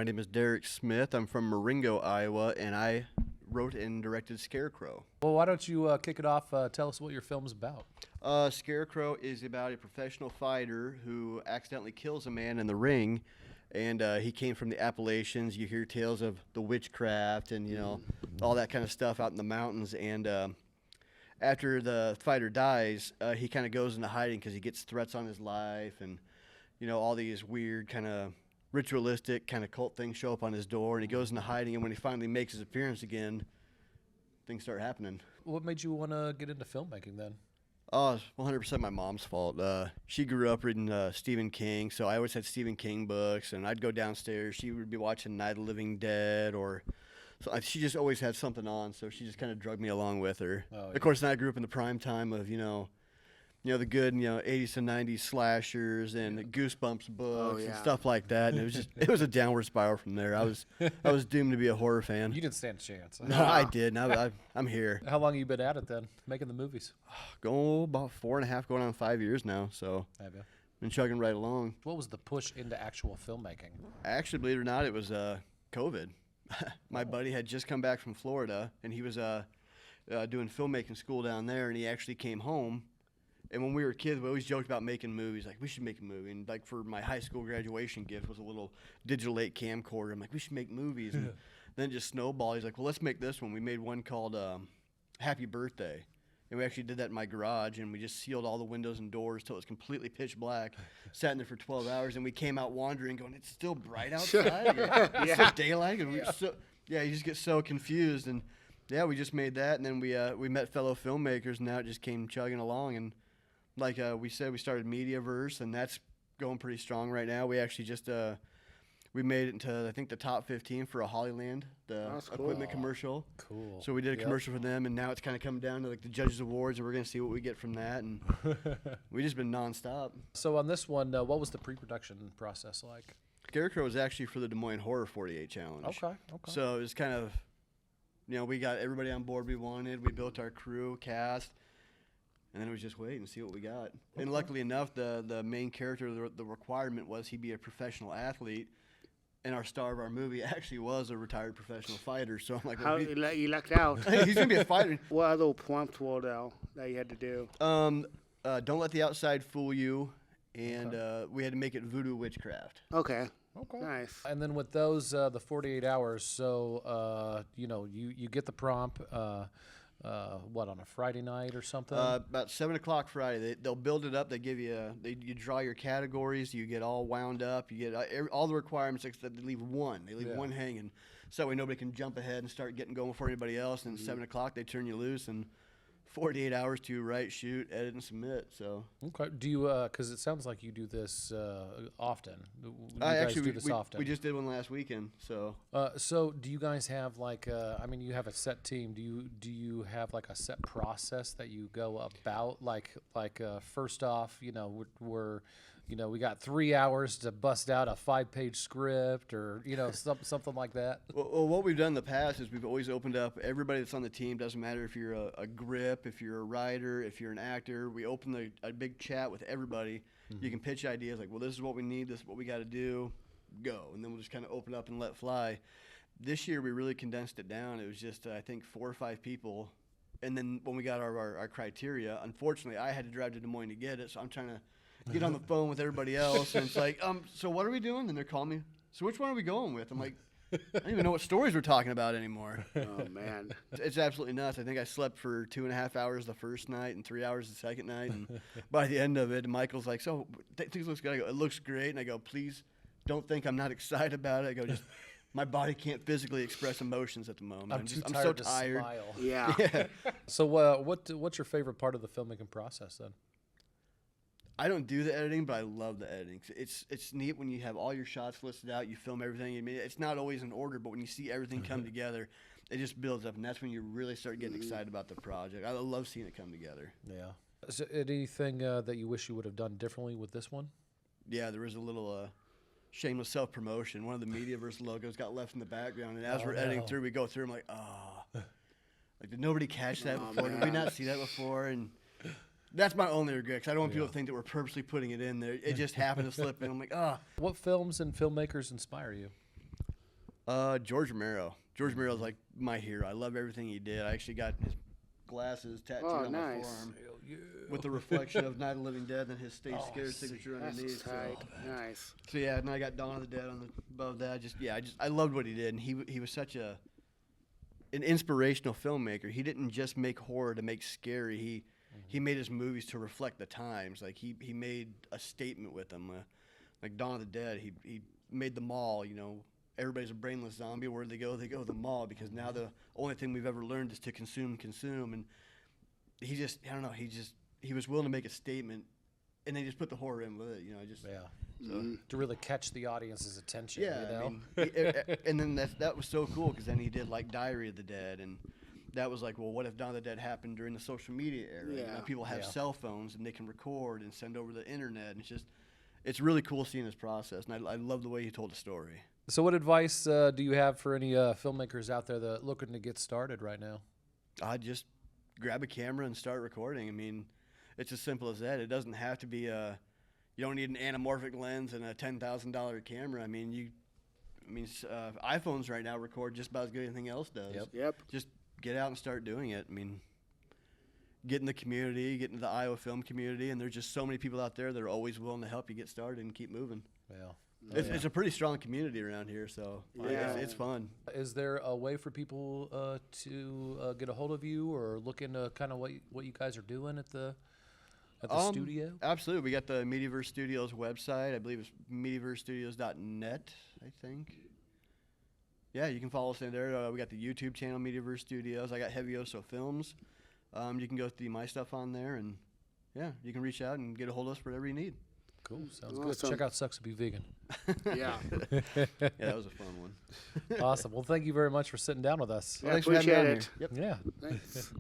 My name is Derek Smith. I'm from Marengo, Iowa, and I wrote and directed Scarecrow. Well, why don't you kick it off? Tell us what your film's about. Scarecrow is about a professional fighter who accidentally kills a man in the ring, and he came from the Appalachians. You hear tales of the witchcraft and, all that kind of stuff out in the mountains, and after the fighter dies, he kind of goes into hiding because he gets threats on his life, and all these weird kind of ritualistic kind of cult things show up on his door, and he goes into hiding, and when he finally makes his appearance again, things start happening. What made you want to get into filmmaking then? Oh, it's 100% my mom's fault. She grew up reading Stephen King, so I always had Stephen King books, and I'd go downstairs. She would be watching Night of the Living Dead, or so she just always had something on, so she just kind of drugged me along with her. Oh, yeah. Of course, then I grew up in the prime time of, the good, 80s and 90s slashers and Goosebumps books and stuff like that. And it was a downward spiral from there. I was doomed to be a horror fan. You didn't stand a chance. No, I did. I'm here. How long have you been at it then, making the movies? Go about 4.5, going on 5 years now. So have you? Been chugging right along. What was the push into actual filmmaking? Actually, believe it or not, it was COVID. My buddy had just come back from Florida, and he was doing filmmaking school down there, and he actually came home. And when we were kids, we always joked about making movies. Like, we should make a movie. And, like, for my high school graduation gift was a little Digital 8 camcorder. I'm like, we should make movies. And then it just snowballed. He's like, well, let's make this one. We made one called Happy Birthday. And we actually did that in my garage, and we just sealed all the windows and doors till it was completely pitch black. Sat in there for 12 hours, and we came out wandering going, it's still bright outside? It's still daylight? And you just get so confused. And, yeah, we just made that, and then we met fellow filmmakers, and now it just came chugging along. And like we said, we started Mediaverse, and that's going pretty strong right now. We actually just we made it into, I think, the top 15 for a Hollyland, the equipment commercial. Cool. So we did a commercial for them, and now it's kind of coming down to like the Judges Awards, and we're going to see what we get from that. And we just been nonstop. So on this one, what was the pre-production process like? Scarecrow was actually for the Des Moines Horror 48 Challenge. Okay. So it was kind of, we got everybody on board we wanted. We built our crew, cast. And then it was just wait and see what we got. Okay. And luckily enough, the main character, the requirement was he be a professional athlete. And our star of our movie actually was a retired professional fighter. So I'm like, well, you lucked out. He's going to be a fighter. What other prompts were there that you had to do? Don't let the outside fool you. And we had to make it voodoo witchcraft. Okay. Nice. And then with those, the 48 hours, so, you get the prompt. On a Friday night or something? About 7 o'clock Friday. They'll build it up. They give you, you draw your categories. You get all wound up. You get all the requirements except they leave one. They leave one hanging. So that way nobody can jump ahead and start getting going before anybody else. And 7 o'clock they turn you loose, and 48 hours to write, shoot, edit, and submit. So okay. Do you? Because it sounds like you do this often. You guys do this often. We just did one last weekend. So. So do you guys have like? You have a set team. Do you have like a set process that you go about? Like first off, we're. We got 3 hours to bust out a 5-page script or, something like that. Well, what we've done in the past is we've always opened up everybody that's on the team. Doesn't matter if you're a grip, if you're a writer, if you're an actor. We open a big chat with everybody. Mm-hmm. You can pitch ideas like, well, this is what we need. This is what we got to do. Go. And then we'll just kind of open up and let fly. This year we really condensed it down. It was just, I think, 4 or 5 people. And then when we got our criteria, unfortunately, I had to drive to Des Moines to get it. So I'm trying to get on the phone with everybody else, and it's like, so what are we doing? And they're calling me, so which one are we going with? I'm like, I don't even know what stories we're talking about anymore. Oh, man. It's absolutely nuts. I think I slept for 2.5 hours the first night and 3 hours the second night, and by the end of it, Michael's like, so things looks good. I go, it looks great, and I go, please don't think I'm not your about it. I go, just my body can't physically express emotions at the moment. I'm so tired. Smile. Yeah. So what's your favorite part of the filmmaking process then? I don't do the editing, but I love the editing. It's neat when you have all your shots listed out, you film everything. I mean, it's not always in order, but when you see everything come together, it just builds up, and that's when you really start getting excited about the project. I love seeing it come together. Yeah. Is there anything that you wish you would have done differently with this one? Yeah, there was a little shameless self-promotion. One of the Mediaverse logos got left in the background, and as we're editing through, we go through, I'm like, like, did nobody catch that before? Did we not see that before? And that's my only regret, because I don't want people to think that we're purposely putting it in there. It just happened to slip in. I'm like, What films and filmmakers inspire you? George Romero. George Romero's like my hero. I love everything he did. I actually got his glasses tattooed on my nice. forearm with the reflection of Night of the Living Dead and his Stay Scared signature That's underneath. tight. Nice. So yeah, and I got Dawn of the Dead on the above that. I loved what he did, and he was such an inspirational filmmaker. He didn't just make horror to make scary. He made his movies to reflect the times. Like he made a statement with them. Like Dawn of the Dead, he made the mall. You know, everybody's a brainless zombie. Where do they go? They go to the mall because now the only thing we've ever learned is to consume. And he just, I don't know. He was willing to make a statement, and they just put the horror in with it. You know, to really catch the audience's attention. Yeah, you know? I mean, and then that was so cool because then he did like Diary of the Dead, and that was like, well, what if Dawn of the Dead happened during the social media era? You know, people have cell phones and they can record and send over the internet, and it's really cool seeing his process, and I love the way he told the story. So what advice do you have for any filmmakers out there that are looking to get started right now? I'd just grab a camera and start recording. I mean, it's as simple as that. It doesn't have to be you don't need an anamorphic lens and a $10,000 camera. I mean, iPhones right now record just about as good as anything else does. Yep. Just get out and start doing it. I mean, get in the community, get into the Iowa film community, and there's just so many people out there that are always willing to help you get started and keep moving. Yeah. It's a pretty strong community around here, so it's fun. Is there a way for people to get a hold of you or look into kind of what you guys are doing at the studio? Absolutely. We got the Mediaverse Studios website. I believe it's mediaversestudios.net, I think. Yeah, you can follow us in there. We got the YouTube channel, Mediaverse Studios. I got Hevioso Films. You can go see my stuff on there, and yeah, you can reach out and get a hold of us for whatever you need. Cool. Sounds good. Check out Sucks to Be Vegan. Yeah. Yeah, that was a fun one. Awesome. Well, thank you very much for sitting down with us. Well, thanks for having me on appreciate here. it. Yep. Yeah. Thanks.